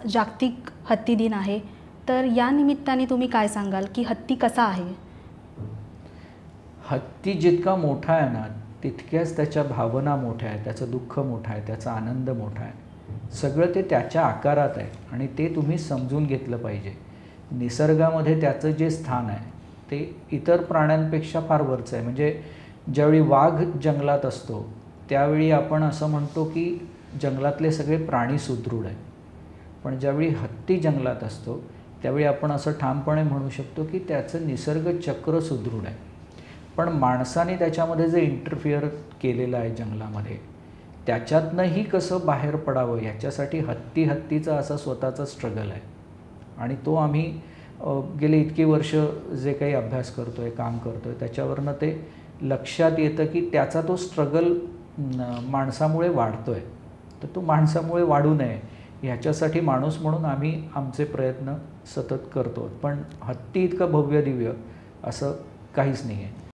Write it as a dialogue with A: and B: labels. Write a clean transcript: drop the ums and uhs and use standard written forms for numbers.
A: जागतिक हत्ती दिन आहे, तर या निमित्ताने तुम्ही काय सांगाल की हत्ती कसा आहे?
B: हत्ती जितका मोठा आहे ना, तितक्याच त्याच्या भावना मोठ्या आहेत, त्याचं दुःख मोठं आहे, त्याचा आनंद मोठा आहे. सगळं ते त्याच्या आकारात आहे आणि ते तुम्ही समजून घेतलं पाहिजे. निसर्गामध्ये त्याचं जे स्थान आहे ते इतर प्राण्यांपेक्षा फार वरचं आहे. म्हणजे ज्यावेळी वाघ जंगलात असतो त्यावेळी आपण असं म्हणतो की जंगलातले सगळे प्राणी सुदृढ आहे. पण ज्यावेळी हत्ती जंगलात असतो त्यावेळी आपण असं ठामपणे म्हणू शकतो की त्याचं निसर्ग चक्र सुदृढ आहे. पण माणसाने त्याच्यामध्ये जे इंटरफिअर केलेलं आहे जंगलामध्ये, त्याच्यातनंही कसं बाहेर पडावं याच्यासाठी हत्तीचा असा स्वतःचा स्ट्रगल आहे. आणि तो आम्ही गेले इतकी वर्ष जे काही अभ्यास करतो आहे, काम करतो आहे, त्याच्यावरनं ते लक्षात येतं की त्याचा तो स्ट्रगल माणसामुळे वाढतो आहे. तर तो माणसामुळे वाढू नये ह्याच्यासाठी माणूस म्हणून आम्ही आमचे प्रयत्न सतत करतो. पण हत्ती इतकं भव्य दिव्य असं काहीच नाही आहे.